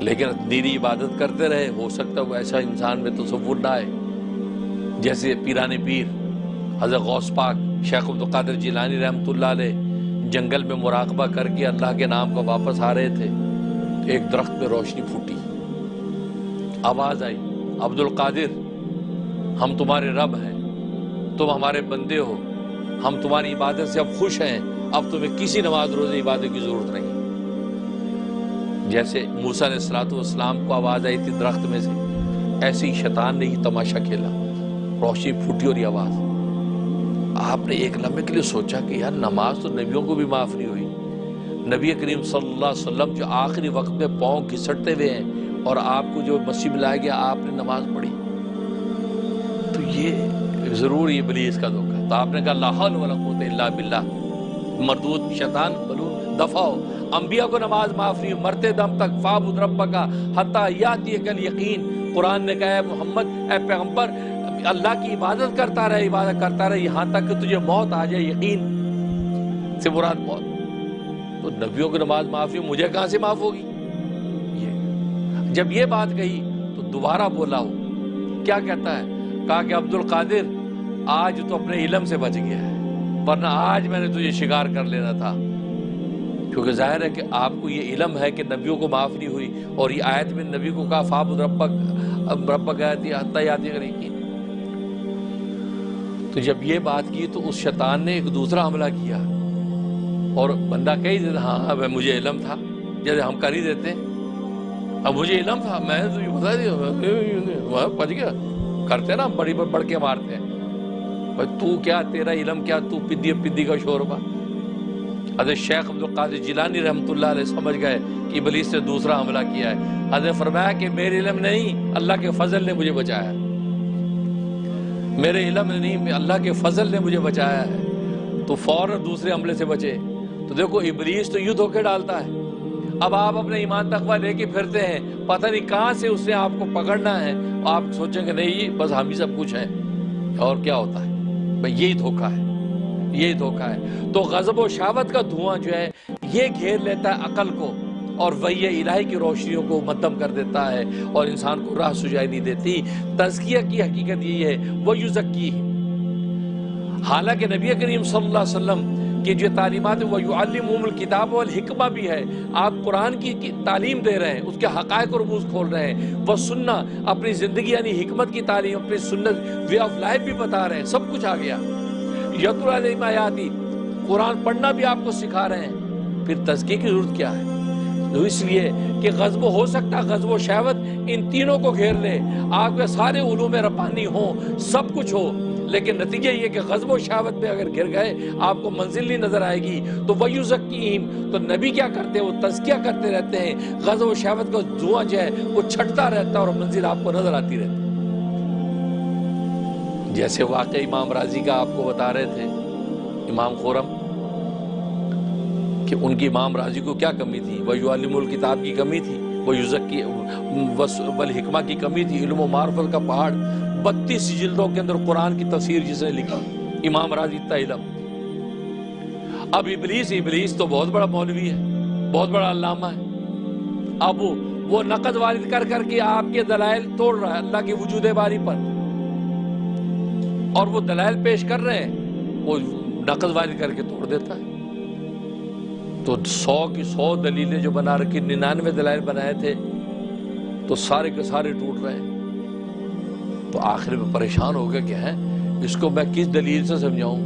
لیکن دینی عبادت کرتے رہے، ہو سکتا ہے وہ ایسا انسان میں تصور نہ آئے جیسے پیران پیر حضرت غوث پاک شیخ عبد القادر جیلانی رحمۃ اللہ علیہ جنگل میں مراقبہ کر کے اللہ کے نام کا واپس آ رہے تھے، ایک درخت میں روشنی پھوٹی، آواز آئی، عبد القادر ہم تمہارے رب ہیں، تم ہمارے بندے ہو، ہم تمہاری عبادت سے اب خوش ہیں، اب تمہیں کسی نماز روزے عبادت کی ضرورت نہیں۔ جیسے موسیٰ علیہ السلام کو آواز آئی تھی درخت میں سے، ایسے ہی شیطان نے ہی تماشا کھیلا، روشنی پھوٹی اور یہ آواز۔ آپ نے ایک لمحے کے لیے سوچا کہ یار نماز تو نبیوں کو بھی معاف نہیں ہوئی، نبی کریم صلی اللہ علیہ وسلم جو آخری وقت میں پاؤں گھسٹتے ہوئے ہیں اور آپ کو جو مسجد میں لایا گیا آپ نے نماز پڑھی، تو یہ ضرور ابلیس کا دھوکہ۔ تو آپ نے کہا لا حول ولا قوت الا باللہ، مردود شیطان ملعون دفع ہو۔ انبیاء کو نماز معاف نہیں، مرتے دم تک فاعبد ربک حتی یاتیک الیقین۔ قرآن نے کہا ہے محمد اے پیغمبر اللہ کی عبادت کرتا رہے یہاں تک کہ تجھے موت آ جائے، یقین سے مراد موت۔ تو نبیوں کو نماز معاف نہیں، مجھے کہاں سے معاف ہوگی؟ جب یہ بات کہی تو دوبارہ بولا ہو، کیا کہتا ہے؟ کہا کہ عبد القادر آج تو اپنے علم سے بچ گیا ہے، ورنہ آج میں نے تجھے شکار کر لینا تھا۔ کیونکہ ظاہر ہے کہ آپ کو یہ علم ہے کہ نبیوں کو معاف نہیں ہوئی، اور یہ آیت میں نبی کو کہا فاعبد ربک حتی یاتیک الیقین۔ تو جب یہ بات کی تو اس شیطان نے ایک دوسرا حملہ کیا، اور بندہ کہی دیتا ہاں مجھے علم تھا، جیسے ہم کر ہی دیتے ہیں، اب مجھے علم تھا میں نے تجھے بتا دیا، بچ گیا، کرتے نا بڑی بڑھ کے مارتے ہیں، بھائی تو کیا، تیرا علم کیا، تو پدی کا شوربا۔ حضرت شیخ عبد القادر جیلانی رحمۃ اللہ علیہ سمجھ گئے کہ ابلیس نے دوسرا حملہ کیا ہے۔ حضرت فرمایا کہ میرے علم نہیں، اللہ کے فضل نے مجھے بچایا، میرے علم نہیں، اللہ کے فضل نے مجھے بچایا ہے، تو فوراً دوسرے حملے سے بچے۔ تو دیکھو ابلیس تو یوں دھوکے ڈالتا ہے۔ اب آپ اپنے ایمان تقویٰ لے کے پھرتے ہیں، پتہ نہیں کہاں سے اس نے آپ کو پکڑنا ہے، آپ سوچیں کہ نہیں بس ہم ہی سب کچھ ہیں، اور کیا ہوتا ہے بھئی یہی دھوکہ ہے، یہی دھوکہ ہے۔ تو غضب و شہوت کا دھواں جو ہے یہ گھیر لیتا ہے عقل کو، اور وحی الہی کی روشنیوں کو مدھم کر دیتا ہے، اور انسان کو راہ سجائی نہیں دیتی۔ تزکیہ کی حقیقت یہ ہے وَيُزَكِّيهِمْ، حالانکہ نبی کریم صلی اللہ علیہ وسلم کی جو تعلیمات ہیں وَيُعَلِّمُهُمُ الْكِتَابَ وَالْحِكْمَةَ بھی ہے، آپ قرآن کی تعلیم دے رہے ہیں، اس کے حقائق و رموز کھول رہے ہیں، وَالسُنَّہ اپنی زندگی یعنی حکمت کی تعلیم، اپنی سنت وے آف لائف بھی بتا رہے ہیں، سب کچھ آ گیا۔ یتلو علیہم آیاتی، قرآن پڑھنا بھی آپ کو سکھا رہے ہیں، پھر تزکیے کی ضرورت کیا ہے؟ تو اس لیے کہ غضب ہو سکتا ہے، غضب و شہوت ان تینوں کو گھیر لے، آپ کے سارے علوم ربانی ہوں، سب کچھ ہو، لیکن نتیجہ یہ کہ غضب و شہوت پہ اگر گر گئے آپ کو منزل نہیں نظر آئے گی۔ تو وَيُزَكِّيهِمْ، تو نبی کیا کرتے ہیں؟ وہ تزکیہ کرتے رہتے ہیں، غضب و شہوت کا دھواں جو ہے وہ چھٹتا رہتا ہے اور منزل آپ کو نظر آتی رہتی ہے۔ جیسے واقعہ امام راضی کا آپ کو بتا رہے تھے، امام خرم، کہ ان کی امام راضی کو کیا کمی تھی؟ وَيُعَلِّمُ الْكِتاب کی کمی تھی، وَالْحِكْمَةِ کی کمی تھی، علم و معرفت کا پہاڑ، 32 جلدوں کے اندر قرآن کی تفسیر جس نے لکھی، امام راضی اتنا علم۔ اب ابلیس تو بہت بڑا مولوی ہے، بہت بڑا علامہ ہے، اب وہ نقد وارد کر کر کے آپ کے دلائل توڑ رہا ہے اللہ کی وجود باری پر، اور وہ دلائل پیش کر رہے ہیں، وہ نقد وارد کر کے توڑ دیتا ہے۔ تو 100 کی 100 دلیلیں جو بنا رکھی، 99 دلائل بنائے تھے، تو سارے کے سارے ٹوٹ رہے ہیں۔ تو آخر میں پریشان ہو گیا کہ ہیں اس کو میں کس دلیل سے سمجھاؤں؟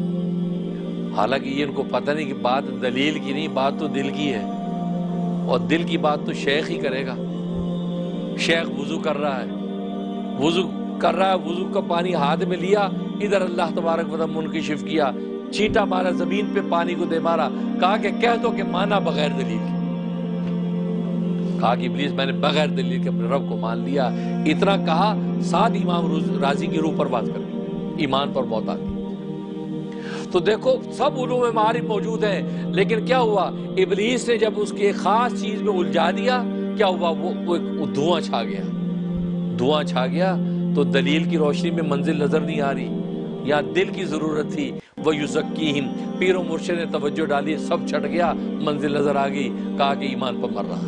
حالانکہ یہ ان کو پتہ نہیں کہ بات دلیل کی نہیں، بات تو دل کی ہے، اور دل کی بات تو شیخ ہی کرے گا۔ شیخ وضو کر رہا ہے، وضو کا پانی ہاتھ میں لیا، ادھر اللہ تبارک و تعالی منکشف کیا، چیٹا مارا زمین پہ، پانی کو دے مارا، کہا کہ کہہ دو کہ مانا بغیر دلیل کے، کہا کہ ابلیس میں نے بغیر دلیل کے اپنے رب کو مان لیا۔ اتنا کہا، ساتھ امام راضی کی روح پرواز کر گئی، ایمان پر موت آ گئی۔ تو دیکھو سب علوم معارف موجود ہیں، لیکن کیا ہوا؟ ابلیس نے جب اس کی ایک خاص چیز میں الجھا دیا، کیا ہوا؟ وہ ایک دھواں چھا گیا، تو دلیل کی روشنی میں منزل نظر نہیں آ رہی، یا دل کی ضرورت تھی۔ وَيُزَكِّيهِمْ، پیر و مرشد نے توجہ ڈالی، سب چھٹ گیا، منزل نظر آ گئی، کہا کہ ایمان پر مر رہا ہے۔